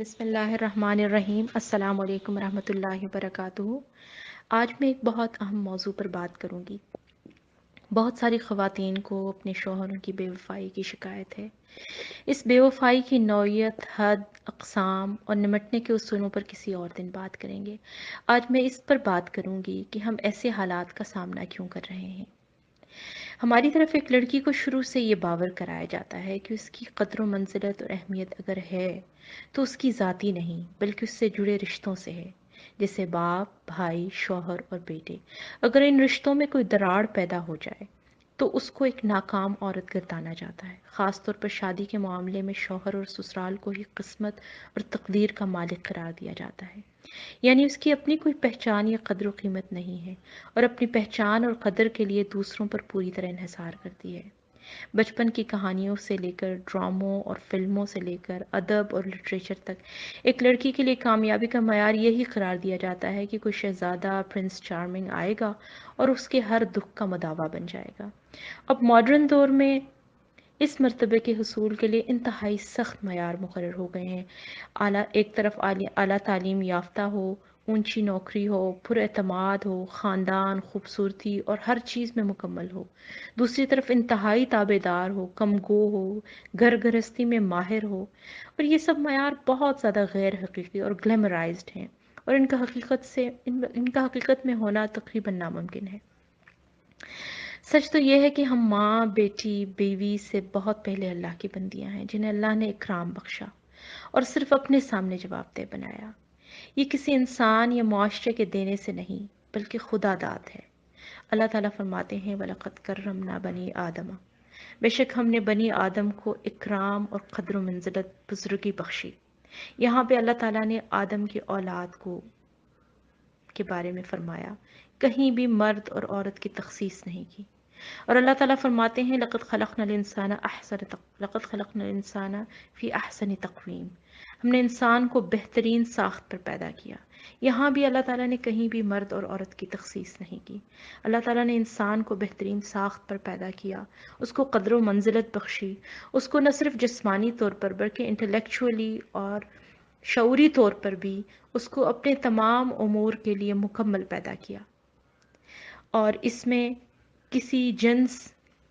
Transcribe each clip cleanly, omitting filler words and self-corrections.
बिस्मिल्लाहिर्रहमानिर्रहीम। अस्सलाम वालेकुम रहमतुल्लाहि वबरकातुहू। आज मैं एक बहुत अहम मौजू पर बात करूंगी। बहुत सारी ख़वातीन को अपने शौहरों की बेवफ़ाई की शिकायत है। इस बेवफ़ाई की नौइयत, हद, अक़साम और निमटने के उसूलों पर किसी और दिन बात करेंगे। आज मैं इस पर बात करूंगी कि हम ऐसे हालात का सामना क्यों कर रहे हैं। हमारी तरफ एक लड़की को शुरू से ये बावर कराया जाता है कि उसकी कद्र मंजिलत और अहमियत अगर है तो उसकी ज़ाती नहीं बल्कि उससे जुड़े रिश्तों से है, जैसे बाप, भाई, शौहर और बेटे। अगर इन रिश्तों में कोई दरार पैदा हो जाए तो उसको एक नाकाम औरत गर्दाना जाता है। ख़ास तौर पर शादी के मामले में शौहर और ससुराल को ही किस्मत और तकदीर का मालिक करार दिया जाता है। यानी उसकी अपनी कोई पहचान या कद्र कीमत नहीं है और अपनी पहचान और कदर के लिए दूसरों पर पूरी तरह इन्हिसार करती है। बचपन की कहानियों से लेकर ड्रामों और फिल्मों से लेकर अदब और लिटरेचर तक एक लड़की के लिए कामयाबी का मयार यही करार दिया जाता है कि कोई शहजादा प्रिंस चार्मिंग आएगा और उसके हर दुख का मदावा बन जाएगा। अब मॉडर्न दौर में इस मर्तबे के हसूल के लिए इंतहाई सख्त मयार मुकर्रर हो गए हैं। एक तरफ आला तालीम याफ्ता हो, ऊंची नौकरी हो, पुरएतमाद हो, ख़ानदान, खूबसूरती और हर चीज़ में मुकम्मल हो। दूसरी तरफ इंतहाई ताबेदार हो, कमगो हो, घर गृहस्थी में माहिर हो। और ये सब मयार बहुत ज़्यादा गैर हकीकी और ग्लैमराइज्ड हैं और इनका हकीकत में होना तकरीबन नामुमकिन है। सच तो यह है कि हम माँ, बेटी, बीवी से बहुत पहले अल्लाह की बंदियां हैं जिन्हें अल्लाह ने इकराम बख्शा और सिर्फ अपने सामने जवाबदेह बनाया। ये किसी इंसान या मुआशरे के देने से नहीं बल्कि खुदा दाद है। अल्लाह ताला फरमाते हैं, वलक़द कर्रमना बनी आदम, बेशक हमने बनी आदम को इकराम और क़द्र मंज़िलत बुज़ुर्गी बख्शी। यहाँ पे अल्लाह ताला ने आदम की औलाद को के बारे में फरमाया, कहीं भी मर्द और औरत की तखसीस नहीं की। और अल्लाह ताला फरमाते हैं, लक़द खलक़नल इंसाना फ़ी अहसनि तक़वीम। हमने इंसान को बेहतरीन साख्त पर पैदा किया। यहाँ भी अल्लाह ताला ने कहीं भी मर्द और औरत की तखसीस नहीं की। अल्लाह ताला ने इंसान को बेहतरीन साख्त पर पैदा किया, उसको कद्र व मंजिलत बख्शी, उसको न सिर्फ जिस्मानी तौर पर बल्कि इंटेलेक्चुअली और शऊरी तौर पर भी उसको अपने तमाम उमूर के लिए मुकम्मल पैदा किया और इसमें किसी जिन्स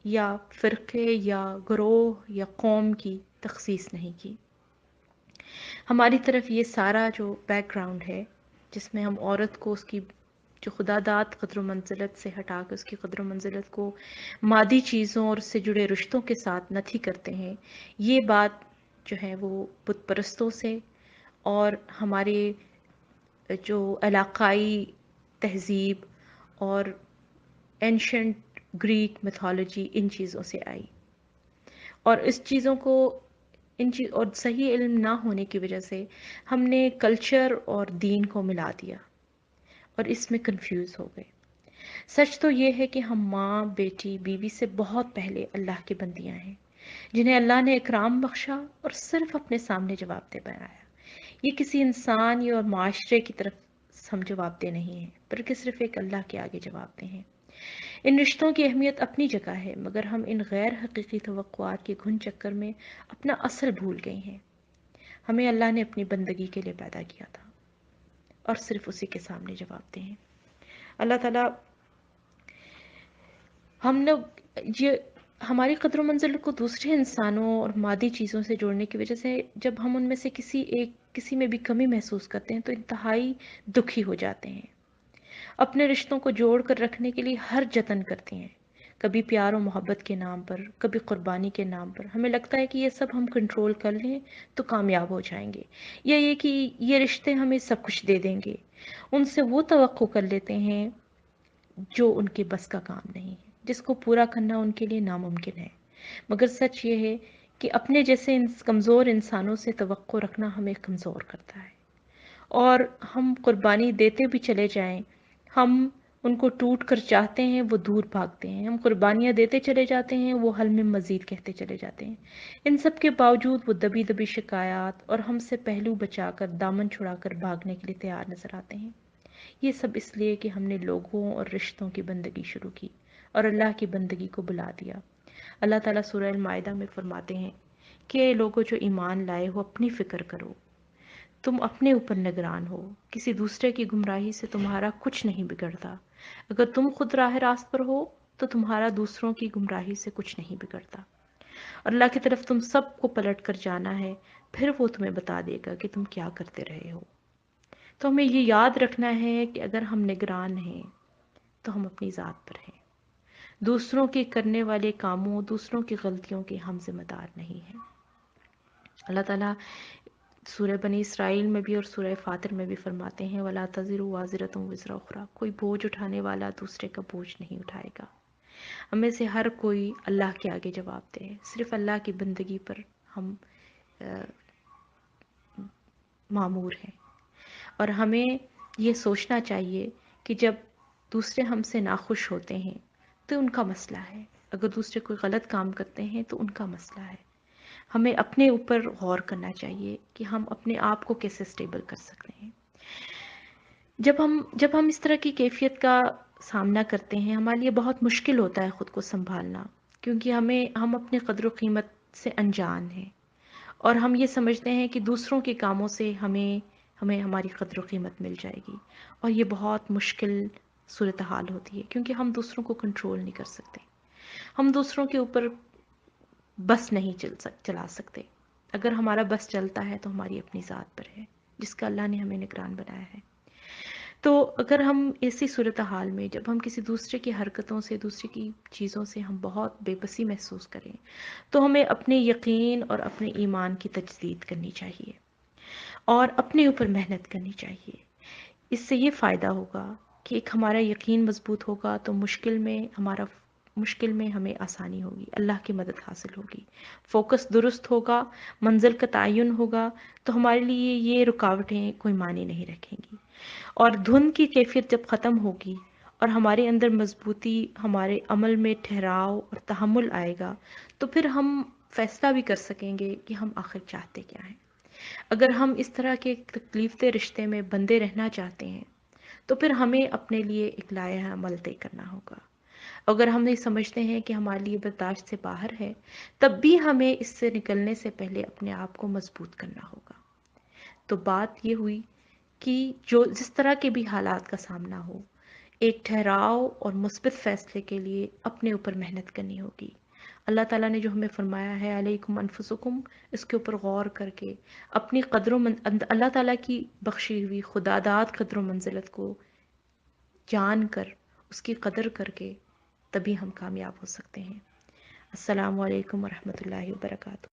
या फ़िरक़े या ग्रोह या कौम की तखसीस नहीं की। हमारी तरफ ये सारा जो बैकग्राउंड है जिसमें हम औरत को उसकी जो खुदादाद क़द्र मंजिलत से हटा कर उसकी क़द्र मंजिलत को मादी चीज़ों और उससे जुड़े रिश्तों के साथ नथी करते हैं, ये बात जो है वो बुत परस्तों से और हमारे जो इलाक़ाई तहज़ीब और एंशंट ग्रीक मिथोलॉजी इन चीज़ों से आई। और इस चीज़ों को और सही इल्म ना होने की वजह से हमने कल्चर और दीन को मिला दिया और इसमें कंफ्यूज हो गए। सच तो ये है कि हम माँ, बेटी, बीवी से बहुत पहले अल्लाह की बंदियां हैं जिन्हें अल्लाह ने इकराम बख्शा और सिर्फ अपने सामने जवाबदेह बनाया। ये किसी इंसान या और माशरे की तरफ हम जवाबदेह नहीं हैं बल्कि सिर्फ एक अल्लाह के आगे जवाबदेह हैं। इन रिश्तों की अहमियत अपनी जगह है मगर हम इन गैर हकीकी तवक्कुआत के घुन चक्कर में अपना असल भूल गए हैं। हमें अल्लाह ने अपनी बंदगी के लिए पैदा किया था और सिर्फ उसी के सामने जवाबदेह हैं। अल्लाह ताला हम लोग ये हमारी कद्र मंजिल को दूसरे इंसानों और मादी चीज़ों से जोड़ने की वजह से जब हम उनमें से किसी में भी कमी महसूस करते हैं तो इंतहाई दुखी हो जाते हैं। अपने रिश्तों को जोड़ कर रखने के लिए हर जतन करती हैं, कभी प्यार और मोहब्बत के नाम पर, कभी कुर्बानी के नाम पर। हमें लगता है कि ये सब हम कंट्रोल कर लें तो कामयाब हो जाएंगे, या ये कि ये रिश्ते हमें सब कुछ दे देंगे। उनसे वो तवक्को कर लेते हैं जो उनके बस का काम नहीं है, जिसको पूरा करना उनके लिए नामुमकिन है। मगर सच ये है कि अपने जैसे कमज़ोर इंसानों से तवक्को रखना हमें कमज़ोर करता है और हम कुर्बानी देते भी चले जाएं, हम उनको टूट कर चाहते हैं, वो दूर भागते हैं। हम कुर्बानियाँ देते चले जाते हैं, वो हल में मज़ीद कहते चले जाते हैं। इन सब के बावजूद वो दबी दबी शिकायत और हमसे पहलू बचाकर दामन छुड़ाकर भागने के लिए तैयार नज़र आते हैं। ये सब इसलिए कि हमने लोगों और रिश्तों की बंदगी शुरू की और अल्लाह की बंदगी को बुला दिया। अल्लाह ताला सूरह अल माइदा में फरमाते हैं कि लोगों जो ईमान लाए हो अपनी फ़िक्र करो, تم اپنے اوپر نگران ہو، کسی دوسرے کی گمراہی سے تمہارا کچھ نہیں بگڑتا۔ اگر تم خود راہ راست پر ہو تو تمہارا دوسروں کی گمراہی سے کچھ نہیں بگڑتا۔ اور اللہ کی طرف تم سب کو پلٹ کر جانا ہے، پھر وہ تمہیں بتا دے گا کہ تم کیا کرتے رہے ہو۔ تو ہمیں یہ یاد رکھنا ہے کہ اگر ہم نگران ہیں تو ہم اپنی ذات پر ہیں، دوسروں کے کرنے والے کاموں، دوسروں کی غلطیوں کے ہم ذمہ دار نہیں ہیں۔ اللہ تعالیٰ سورہ بنی اسرائیل میں بھی اور سورہ فاطر میں بھی فرماتے ہیں وَلَا تَزِرُ وَازِرَةٌ وِزْرَ أُخْرَىٰ، کوئی بوجھ اٹھانے والا دوسرے کا بوجھ نہیں اٹھائے گا۔ ہمیں سے ہر کوئی اللہ کے آگے جواب دے، صرف اللہ کی بندگی پر ہم مامور ہیں۔ اور ہمیں یہ سوچنا چاہیے کہ جب دوسرے ہم سے ناخوش ہوتے ہیں تو ان کا مسئلہ ہے، اگر دوسرے کوئی غلط کام کرتے ہیں تو ان کا مسئلہ ہے۔ ہمیں اپنے اوپر غور کرنا چاہیے کہ ہم اپنے آپ کو کیسے سٹیبل کر سکتے ہیں۔ جب ہم اس طرح کی کیفیت کا سامنا کرتے ہیں ہمارے لیے بہت مشکل ہوتا ہے خود کو سنبھالنا، کیونکہ ہم اپنے قدر و قیمت سے انجان ہیں، اور ہم یہ سمجھتے ہیں کہ دوسروں کے کاموں سے ہمیں ہماری قدر و قیمت مل جائے گی، اور یہ بہت مشکل صورتحال ہوتی ہے کیونکہ ہم دوسروں کو کنٹرول نہیں کر سکتے، ہم دوسروں کے اوپر بس نہیں چلا سکتے۔ اگر ہمارا بس چلتا ہے تو ہماری اپنی ذات پر ہے جس کا اللہ نے ہمیں نگران بنایا ہے۔ تو اگر ہم ایسی صورتحال میں جب ہم کسی دوسرے کی حرکتوں سے، دوسرے کی چیزوں سے ہم بہت بے بسی محسوس کریں تو ہمیں اپنے یقین اور اپنے ایمان کی تجدید کرنی چاہیے اور اپنے اوپر محنت کرنی چاہیے۔ اس سے یہ فائدہ ہوگا کہ ایک ہمارا یقین مضبوط ہوگا تو مشکل میں ہمیں آسانی ہوگی، اللہ کی مدد حاصل ہوگی، فوکس درست ہوگا، منزل کا تعین ہوگا، تو ہمارے لیے یہ رکاوٹیں کوئی معنی نہیں رکھیں گی۔ اور دھن کی کیفیت جب ختم ہوگی اور ہمارے اندر مضبوطی، ہمارے عمل میں ٹھہراؤ اور تحمل آئے گا تو پھر ہم فیصلہ بھی کر سکیں گے کہ ہم آخر چاہتے کیا ہیں۔ اگر ہم اس طرح کے تکلیف دہ رشتے میں بندے رہنا چاہتے ہیں تو پھر ہمیں اپنے لیے ایک لائحہ عمل طے کرنا ہوگا۔ اگر ہم یہ سمجھتے ہیں کہ ہمارے لیے برداشت سے باہر ہے، تب بھی ہمیں اس سے نکلنے سے پہلے اپنے آپ کو مضبوط کرنا ہوگا۔ تو بات یہ ہوئی کہ جس طرح کے بھی حالات کا سامنا ہو، ایک ٹھہراؤ اور مثبت فیصلے کے لیے اپنے اوپر محنت کرنی ہوگی۔ اللہ تعالیٰ نے جو ہمیں فرمایا ہے علیکم انفسکم، اس کے اوپر غور کر کے اپنی اللہ تعالیٰ کی بخشی ہوئی خداداد قدر و منزلت کو جان کر، اس کی قدر کر کے، تبھی ہم کامیاب ہو سکتے ہیں۔ السلام علیکم ورحمۃ اللہ وبرکاتہ۔